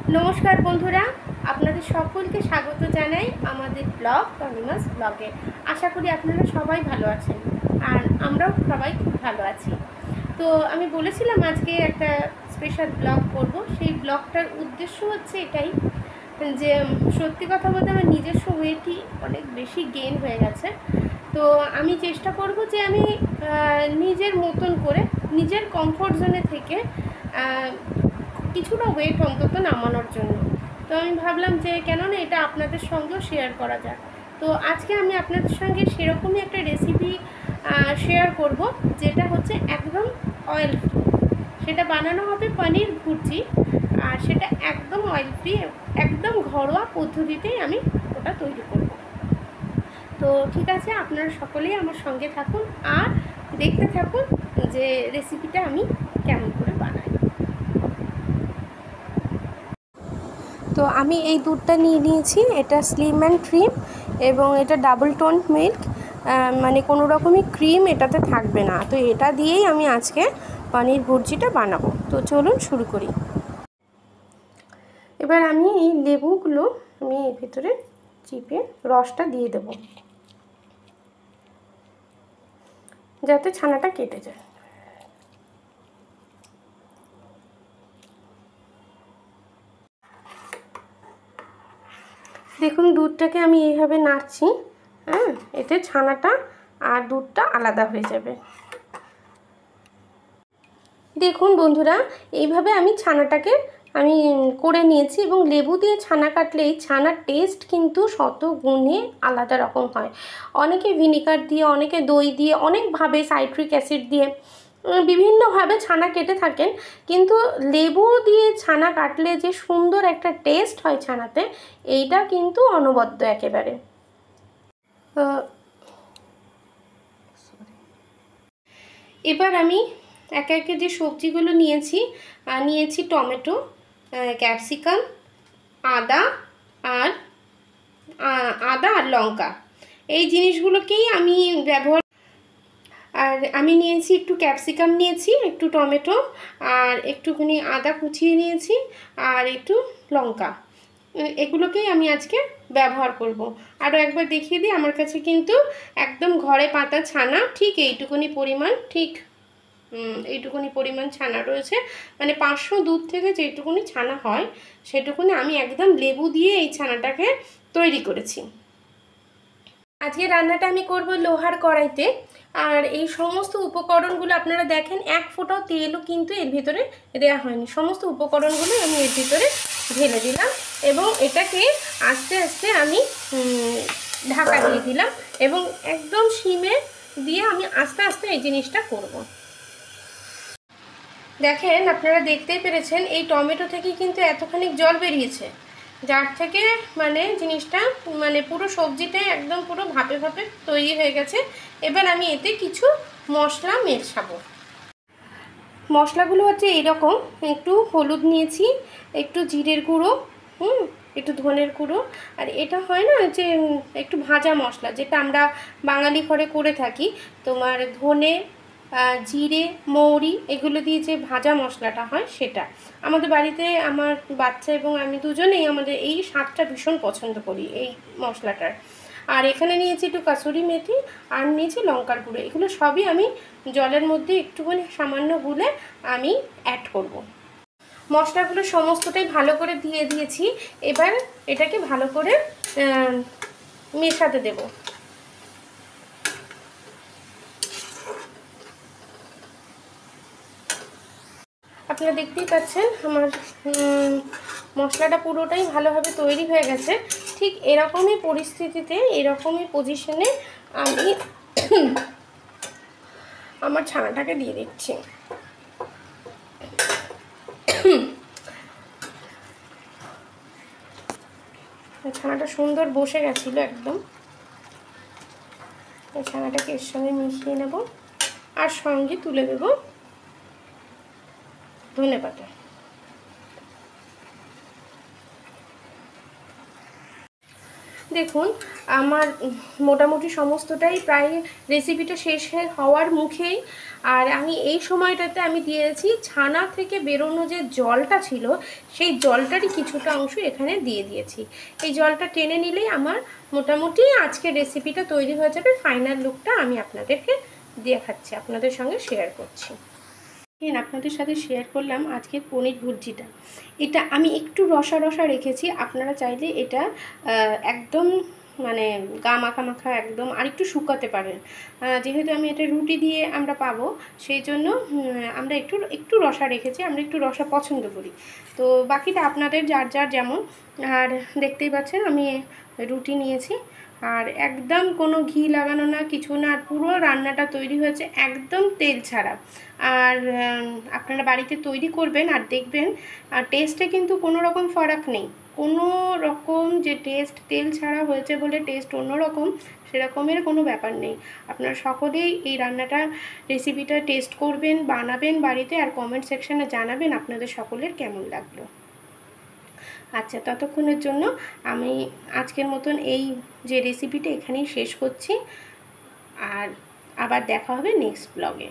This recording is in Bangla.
नमस्कार बंधुरा आपनादेर सकलके स्वागत जानाई आमादेर ब्लग तनिमास ब्लगे। आशा करी आपनारा सबाई भालो आछेन और आमराओ सबाई खूब भालो आछि। तो आमी बोलेछिलाम आजके एकटा स्पेशल ब्लग करब। सेई ब्लगटार उद्देश्य हच्छे एटाई जे सत्यि कथा बोलते आमार निजेस्व वेटई अनेक बेशी गेन हये गेछे। तो आमी चेष्टा करब जे आमी निजेर मतन करे निजेर कमफर्ट जोने थेके কিছুটা ওয়েট অন্তত নামানোর জন্য। তো আমি ভাবলাম যে কেন না এটা আপনাদের সঙ্গেও শেয়ার করা যায়। তো আজকে আমি আপনাদের সঙ্গে সেরকমই একটা রেসিপি শেয়ার করব যেটা হচ্ছে একদম অয়েল ফ্রি। সেটা বানানো হবে পনির ভুর্জি আর সেটা একদম অয়েল ফ্রি, একদম ঘরোয়া পদ্ধতিতেই আমি ওটা তৈরি করব। তো ঠিক আছে, আপনারা সকলেই আমার সঙ্গে থাকুন আর দেখতে থাকুন যে রেসিপিটা আমি কেমন করে বানাই। তো আমি এই দুধটা নিয়ে নিয়েছি, এটা স্লিম অ্যান্ড ক্রিম এবং এটা ডাবল টোন মিল্ক, মানে কোনো রকমই ক্রিম এটাতে থাকবে না। তো এটা দিয়েই আমি আজকে পনির ভুর্জিটা বানাবো। তো চলুন শুরু করি। এবার আমি এই লেবুগুলো আমি এর ভিতরে চিপে রসটা দিয়ে দেব যাতে ছানাটা কেটে যায়। দেখুন দুধটাকে আমি এইভাবে নাড়ছি, হ্যাঁ, এতে ছানাটা আর দুধটা আলাদা হয়ে যাবে। দেখুন বন্ধুরা, এইভাবে আমি ছানাটাকে আমি করে নিয়েছি এবং লেবু দিয়ে ছানা কাটলে এই ছানার টেস্ট কিন্তু শত গুণে আলাদা রকম হয়। অনেকে ভিনিগার দিয়ে, অনেকে দই দিয়ে, অনেকভাবে সাইট্রিক অ্যাসিড দিয়ে বিভিন্নভাবে ছানা কেটে থাকেন, কিন্তু লেবু দিয়ে ছানা কাটলে যে সুন্দর একটা টেস্ট হয় ছানাতে, এইটা কিন্তু অনবদ্য একেবারে। এবার আমি একে একে যে সবজিগুলো নিয়েছি টমেটো, ক্যাপসিকাম, আদা আর লঙ্কা, এই জিনিসগুলোকেই আমি ব্যবহার। আর আমি নিয়েছি একটু ক্যাপসিকাম নিয়েছি, একটু টমেটো আর একটুখানি আদা কুচিয়ে নিয়েছি আর একটু লঙ্কা, এগুলোকেই আমি আজকে ব্যবহার করব। আরও একবার দেখিয়ে দিই, আমার কাছে কিন্তু একদম ঘরে পাতা ছানা ঠিক এইটুকুনি পরিমাণ ছানা রয়েছে, মানে 500 দুধ থেকে যেটুকুনি ছানা হয় সেটুকুনি আমি একদম লেবু দিয়ে এই ছানাটাকে তৈরি করেছি। আজকে রান্নাটা আমি করব লোহার কড়াইতে। আর এই সমস্ত উপকরণগুলো আপনারা দেখেন, এক ফোঁটাও তেলও কিন্তু এর ভিতরে দেওয়া হয়নি। সমস্ত উপকরণগুলো আমি এর ভিতরে ঢেলে দিলাম এবং এটাকে আস্তে আস্তে আমি ঢাকা দিয়ে দিলাম এবং একদম সিমে দিয়ে আমি আস্তে আস্তে এই জিনিসটা করব। দেখেন, আপনারা দেখতেই পেরেছেন এই টমেটো থেকে কিন্তু এতখানি জল বেরিয়েছে, যার থেকে মানে জিনিসটা মানে পুরো সবজিটাই একদম পুরো ভাপে ভাপে তৈরি হয়ে গেছে। এবার আমি এতে কিছু মশলা মেশাবো। মশলাগুলো হচ্ছে এইরকম, একটু হলুদ নিয়েছি, একটু জিরের গুঁড়ো, একটু ধনের গুঁড়ো, আর এটা হয় না যে একটু ভাজা মশলা যেটা আমরা বাঙালি ঘরে করে থাকি, তোমার ধনে, জিরে, মৌরি এগুলো দিয়ে যে ভাজা মশলাটা হয় সেটা। আমাদের বাড়িতে আমার বাচ্চা এবং আমি দুজনেই আমাদের এই স্বাদটা ভীষণ পছন্দ করি এই মশলাটার। আর এখানে নিয়েছি একটু কাসুরি মেথি আর নিয়েছি লঙ্কার গুঁড়ো। এগুলো সবই আমি জলের মধ্যে একটুখানি সামান্য গুলে আমি অ্যাড করব। মশলাগুলো সমস্তটাই ভালো করে দিয়ে দিয়েছি। এবার এটাকে ভালো করে মেশাতে দেব। আপনারা দেখতেই পাচ্ছেন আমার মশলাটা পুরোটাই ভালোভাবে তৈরি হয়ে গেছে। ঠিক এরকমই পরিস্থিতিতে, এরকমই পজিশনে আমি আমার ছানাটাকে দিয়ে দিচ্ছি। ছানাটা সুন্দর বসে গেছিলো একদম। ছানাটাকে এর সঙ্গে মিশিয়ে নেব আর সঙ্গে তুলে দেব ধনেপাতা। দেখুন আমার মোটামুটি সমস্তটাই প্রায় রেসিপিটা শেষ হওয়ার মুখেই। আর আমি এই সময়টাতে আমি দিয়েছি ছানা থেকে বেরোনো যে জলটা ছিল সেই জলটারই কিছুটা অংশ এখানে দিয়ে দিয়েছি। এই জলটা টেনে নিলেই আমার মোটামুটি আজকের রেসিপিটা তৈরি হয়ে যাবে। ফাইনাল লুকটা আমি আপনাদেরকে দেখাচ্ছি, আপনাদের সঙ্গে শেয়ার করছি। আপনাদের সাথে শেয়ার করলাম আজকের পনির ভুর্জিটা। এটা আমি একটু রসা রসা রেখেছি, আপনারা চাইলে এটা একদম মানে গা মাখা মাখা একদম আর একটু শুকাতে পারেন। যেহেতু আমি এটা রুটি দিয়ে আমরা পাবো সেই জন্য আমরা একটু রসা রেখেছি, আমরা একটু রসা পছন্দ করি। তো বাকিটা আপনাদের যার যার যেমন। আর দেখতেই পাচ্ছেন আমি রুটি নিয়েছি, আর একদম কোনো ঘি লাগানো না, কিছু না, আর পুরো রান্নাটা তৈরি হয়েছে একদম তেল ছাড়া। আর আপনারা বাড়িতে তৈরি করবেন আর দেখবেন, আর টেস্টে কিন্তু কোনো রকম ফারাক নেই, কোনো রকম যে টেস্ট তেল ছাড়া হয়েছে বলে টেস্ট অন্যরকম সেরকমের কোনো ব্যাপার নেই। আপনারা সকলেই এই রান্নাটা রেসিপিটা টেস্ট করবেন, বানাবেন বাড়িতে, আর কমেন্ট সেকশানে জানাবেন আপনাদের সকলের কেমন লাগলো। আচ্ছা, ততক্ষণের জন্য আমি আজকের মতন এই যে রেসিপিটা এখানেই শেষ করছি, আর আবার দেখা হবে নেক্সট ব্লগে।